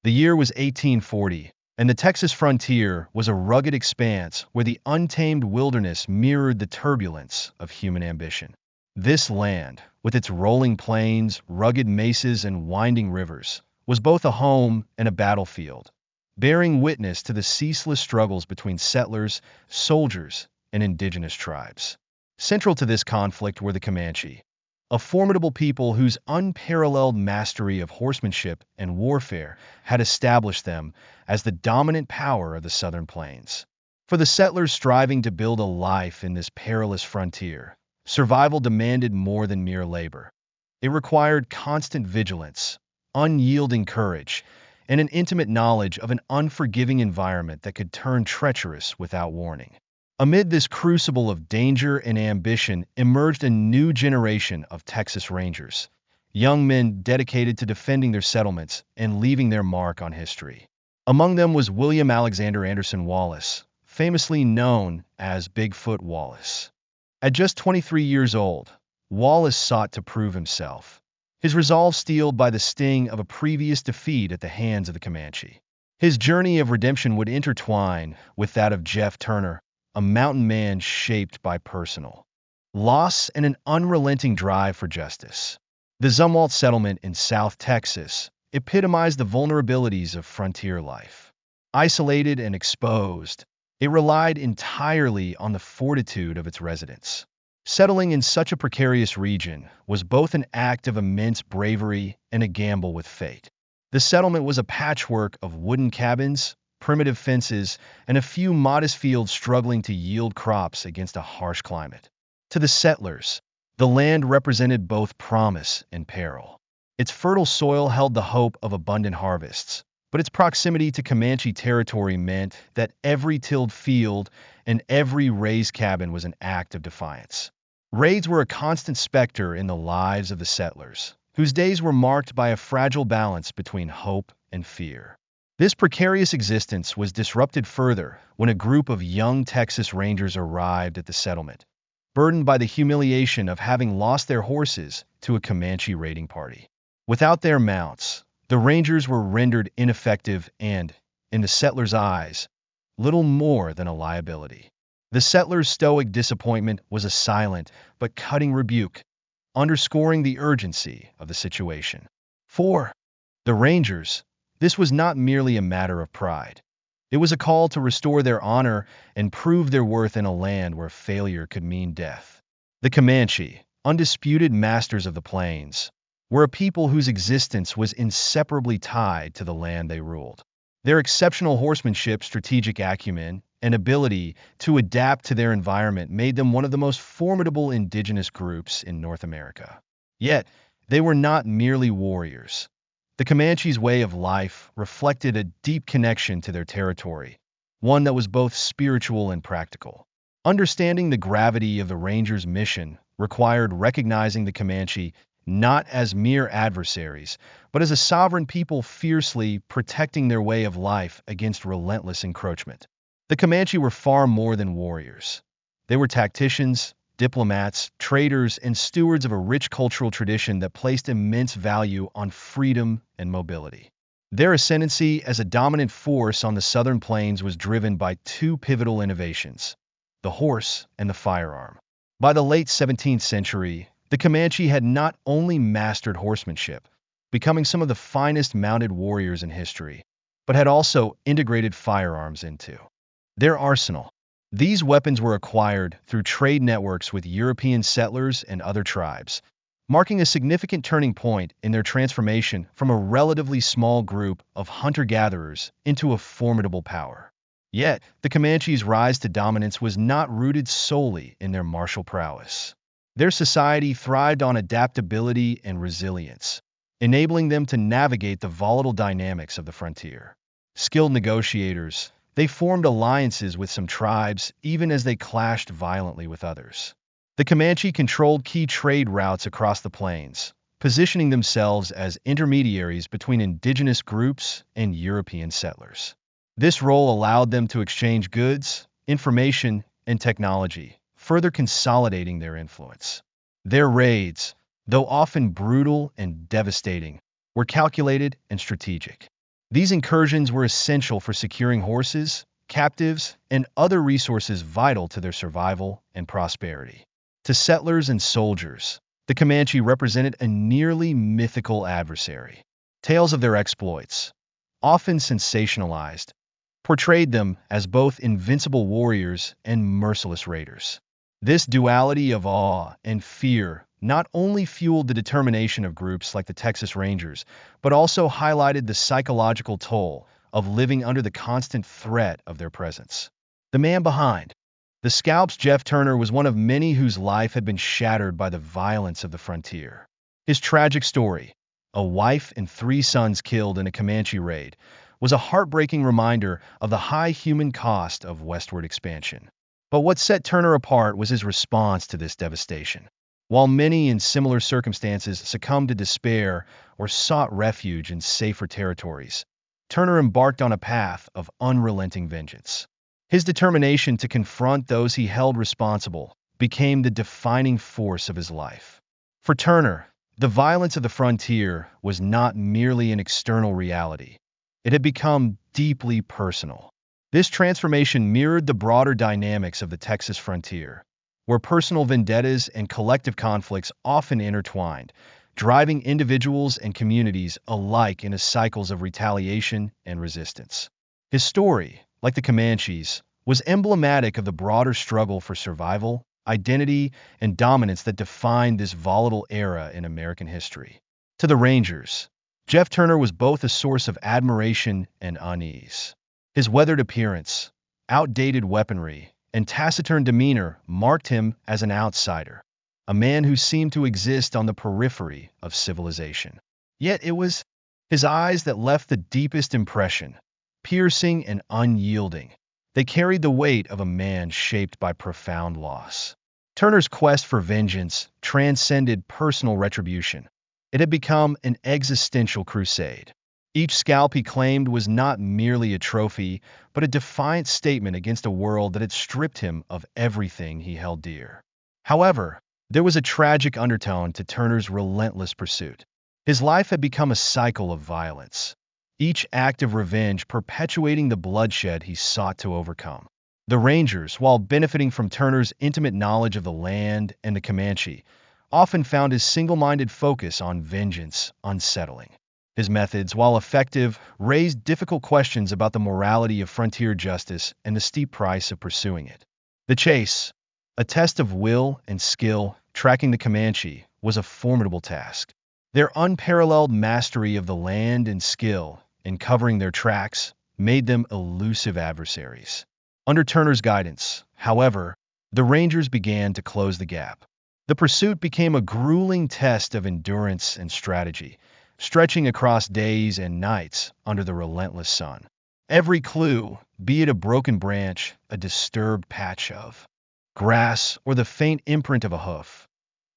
The year was 1840, and the Texas frontier was a rugged expanse where the untamed wilderness mirrored the turbulence of human ambition. This land, with its rolling plains, rugged mesas, and winding rivers, was both a home and a battlefield, bearing witness to the ceaseless struggles between settlers, soldiers, and indigenous tribes. Central to this conflict were the Comanche, a formidable people whose unparalleled mastery of horsemanship and warfare had established them as the dominant power of the southern plains. For the settlers striving to build a life in this perilous frontier, survival demanded more than mere labor. It required constant vigilance, unyielding courage, and an intimate knowledge of an unforgiving environment that could turn treacherous without warning. Amid this crucible of danger and ambition emerged a new generation of Texas Rangers, young men dedicated to defending their settlements and leaving their mark on history. Among them was William Alexander Anderson Wallace, famously known as Bigfoot Wallace. At just 23 years old, Wallace sought to prove himself, his resolve steeled by the sting of a previous defeat at the hands of the Comanche. His journey of redemption would intertwine with that of Jeff Turner, a mountain man shaped by personal loss and an unrelenting drive for justice. The Zumwalt Settlement in South Texas epitomized the vulnerabilities of frontier life. Isolated and exposed, it relied entirely on the fortitude of its residents. Settling in such a precarious region was both an act of immense bravery and a gamble with fate. The settlement was a patchwork of wooden cabins, primitive fences, and a few modest fields struggling to yield crops against a harsh climate. To the settlers, the land represented both promise and peril. Its fertile soil held the hope of abundant harvests, but its proximity to Comanche territory meant that every tilled field and every raised cabin was an act of defiance. Raids were a constant specter in the lives of the settlers, whose days were marked by a fragile balance between hope and fear. This precarious existence was disrupted further when a group of young Texas Rangers arrived at the settlement, burdened by the humiliation of having lost their horses to a Comanche raiding party. Without their mounts, the Rangers were rendered ineffective and, in the settlers' eyes, little more than a liability. The settlers' stoic disappointment was a silent but cutting rebuke, underscoring the urgency of the situation. For the Rangers, this was not merely a matter of pride. It was a call to restore their honor and prove their worth in a land where failure could mean death. The Comanche, undisputed masters of the plains, were a people whose existence was inseparably tied to the land they ruled. Their exceptional horsemanship, strategic acumen, and ability to adapt to their environment made them one of the most formidable indigenous groups in North America. Yet, they were not merely warriors. The Comanche's way of life reflected a deep connection to their territory, one that was both spiritual and practical. Understanding the gravity of the Rangers' mission required recognizing the Comanche not as mere adversaries, but as a sovereign people fiercely protecting their way of life against relentless encroachment. The Comanche were far more than warriors. They were tacticians, diplomats, traders, and stewards of a rich cultural tradition that placed immense value on freedom and mobility. Their ascendancy as a dominant force on the southern plains was driven by two pivotal innovations: the horse and the firearm. By the late 17th century, the Comanche had not only mastered horsemanship, becoming some of the finest mounted warriors in history, but had also integrated firearms into their arsenal. These weapons were acquired through trade networks with European settlers and other tribes, marking a significant turning point in their transformation from a relatively small group of hunter-gatherers into a formidable power. Yet, the Comanche's rise to dominance was not rooted solely in their martial prowess. Their society thrived on adaptability and resilience, enabling them to navigate the volatile dynamics of the frontier. Skilled negotiators, they formed alliances with some tribes even as they clashed violently with others. The Comanche controlled key trade routes across the plains, positioning themselves as intermediaries between indigenous groups and European settlers. This role allowed them to exchange goods, information, and technology, further consolidating their influence. Their raids, though often brutal and devastating, were calculated and strategic. These incursions were essential for securing horses, captives, and other resources vital to their survival and prosperity. To settlers and soldiers, the Comanche represented a nearly mythical adversary. Tales of their exploits, often sensationalized, portrayed them as both invincible warriors and merciless raiders. This duality of awe and fear not only fueled the determination of groups like the Texas Rangers, but also highlighted the psychological toll of living under the constant threat of their presence. The man behind the scalps, Jeff Turner, was one of many whose life had been shattered by the violence of the frontier. His tragic story, a wife and 3 sons killed in a Comanche raid, was a heartbreaking reminder of the high human cost of westward expansion. But what set Turner apart was his response to this devastation. While many in similar circumstances succumbed to despair or sought refuge in safer territories, Turner embarked on a path of unrelenting vengeance. His determination to confront those he held responsible became the defining force of his life. For Turner, the violence of the frontier was not merely an external reality. It had become deeply personal. This transformation mirrored the broader dynamics of the Texas frontier, where personal vendettas and collective conflicts often intertwined, driving individuals and communities alike into cycles of retaliation and resistance. His story, like the Comanches, was emblematic of the broader struggle for survival, identity, and dominance that defined this volatile era in American history. To the Rangers, Jeff Turner was both a source of admiration and unease. His weathered appearance, outdated weaponry, and taciturn demeanor marked him as an outsider, a man who seemed to exist on the periphery of civilization. Yet it was his eyes that left the deepest impression, piercing and unyielding. They carried the weight of a man shaped by profound loss. Turner's quest for vengeance transcended personal retribution. It had become an existential crusade. Each scalp he claimed was not merely a trophy, but a defiant statement against a world that had stripped him of everything he held dear. However, there was a tragic undertone to Turner's relentless pursuit. His life had become a cycle of violence, each act of revenge perpetuating the bloodshed he sought to overcome. The Rangers, while benefiting from Turner's intimate knowledge of the land and the Comanche, often found his single-minded focus on vengeance unsettling. His methods, while effective, raised difficult questions about the morality of frontier justice and the steep price of pursuing it. The chase, a test of will and skill, tracking the Comanche, was a formidable task. Their unparalleled mastery of the land and skill in covering their tracks made them elusive adversaries. Under Turner's guidance, however, the Rangers began to close the gap. The pursuit became a grueling test of endurance and strategy, stretching across days and nights under the relentless sun. Every clue, be it a broken branch, a disturbed patch of grass, or the faint imprint of a hoof,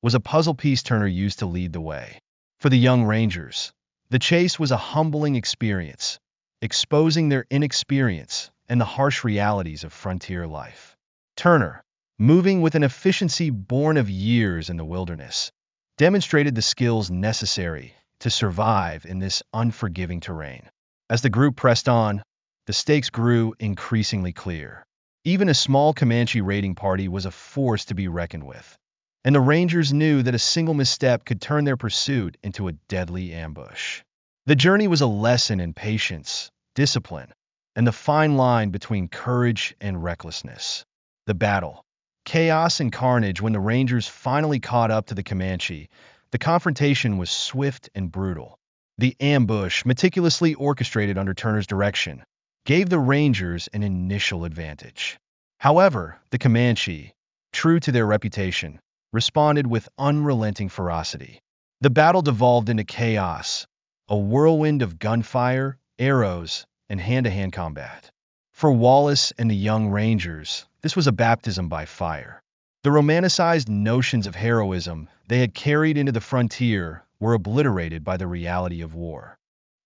was a puzzle piece Turner used to lead the way. For the young Rangers, the chase was a humbling experience, exposing their inexperience and the harsh realities of frontier life. Turner, moving with an efficiency born of years in the wilderness, demonstrated the skills necessary to survive in this unforgiving terrain. As the group pressed on, the stakes grew increasingly clear. Even a small Comanche raiding party was a force to be reckoned with, and the Rangers knew that a single misstep could turn their pursuit into a deadly ambush. The journey was a lesson in patience, discipline, and the fine line between courage and recklessness. The battle, chaos and carnage. When the Rangers finally caught up to the Comanche, the confrontation was swift and brutal. The ambush, meticulously orchestrated under Turner's direction, gave the Rangers an initial advantage. However, the Comanche, true to their reputation, responded with unrelenting ferocity. The battle devolved into chaos, a whirlwind of gunfire, arrows, and hand-to-hand combat. For Wallace and the young Rangers, this was a baptism by fire. The romanticized notions of heroism they had carried into the frontier were obliterated by the reality of war.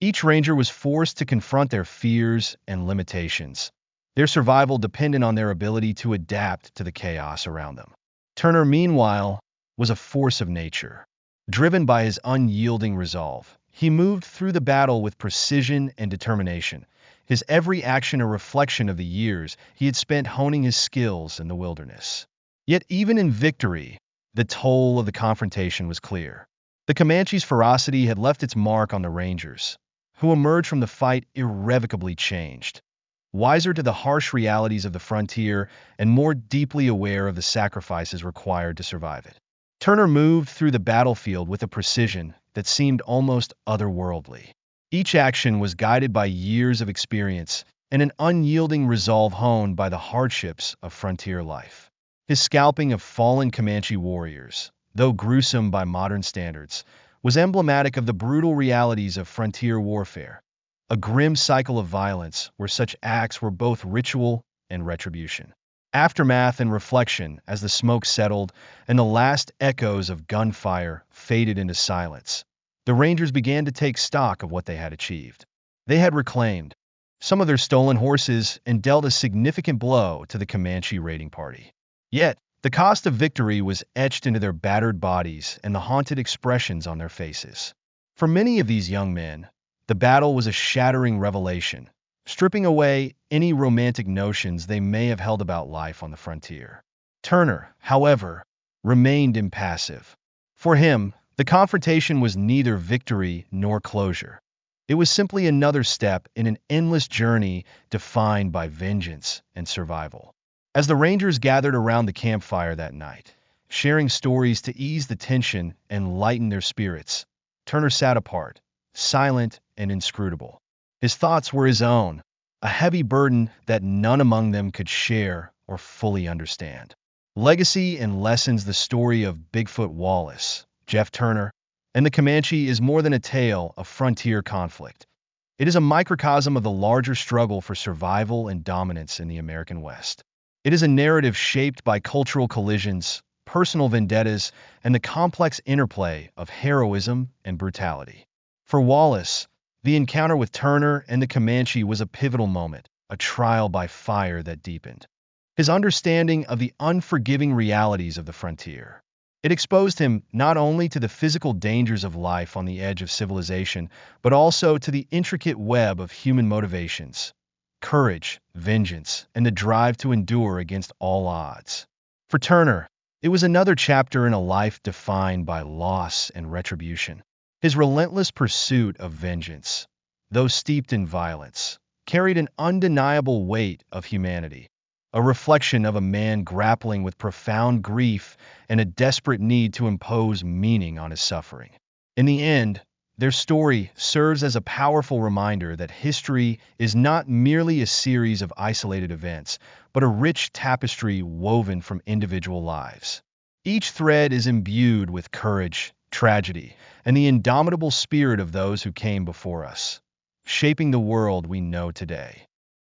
Each Ranger was forced to confront their fears and limitations, their survival dependent on their ability to adapt to the chaos around them. Turner, meanwhile, was a force of nature. Driven by his unyielding resolve, He moved through the battle with precision and determination, his every action a reflection of the years he had spent honing his skills in the wilderness. Yet even in victory, the toll of the confrontation was clear. The Comanche's ferocity had left its mark on the Rangers, who emerged from the fight irrevocably changed. Wiser to the harsh realities of the frontier and more deeply aware of the sacrifices required to survive it. Turner moved through the battlefield with a precision that seemed almost otherworldly. Each action was guided by years of experience and an unyielding resolve honed by the hardships of frontier life. His scalping of fallen Comanche warriors, though gruesome by modern standards, was emblematic of the brutal realities of frontier warfare, a grim cycle of violence where such acts were both ritual and retribution. Aftermath and reflection as the smoke settled and the last echoes of gunfire faded into silence, the Rangers began to take stock of what they had achieved. They had reclaimed some of their stolen horses and dealt a significant blow to the Comanche raiding party. Yet, the cost of victory was etched into their battered bodies and the haunted expressions on their faces. For many of these young men, the battle was a shattering revelation, stripping away any romantic notions they may have held about life on the frontier. Turner, however, remained impassive. For him, the confrontation was neither victory nor closure. It was simply another step in an endless journey defined by vengeance and survival. As the Rangers gathered around the campfire that night, sharing stories to ease the tension and lighten their spirits, Turner sat apart, silent and inscrutable. His thoughts were his own, a heavy burden that none among them could share or fully understand. Legacy and lessons. The story of Bigfoot Wallace, Jeff Turner, and the Comanche is more than a tale of frontier conflict. It is a microcosm of the larger struggle for survival and dominance in the American West. It is a narrative shaped by cultural collisions, personal vendettas, and the complex interplay of heroism and brutality. For Wallace, the encounter with Turner and the Comanche was a pivotal moment, a trial by fire that deepened his understanding of the unforgiving realities of the frontier. It exposed him not only to the physical dangers of life on the edge of civilization, but also to the intricate web of human motivations, courage, vengeance, and the drive to endure against all odds. For Turner, it was another chapter in a life defined by loss and retribution. His relentless pursuit of vengeance, though steeped in violence, carried an undeniable weight of humanity, a reflection of a man grappling with profound grief and a desperate need to impose meaning on his suffering. In the end, their story serves as a powerful reminder that history is not merely a series of isolated events, but a rich tapestry woven from individual lives. Each thread is imbued with courage, tragedy, and the indomitable spirit of those who came before us, shaping the world we know today.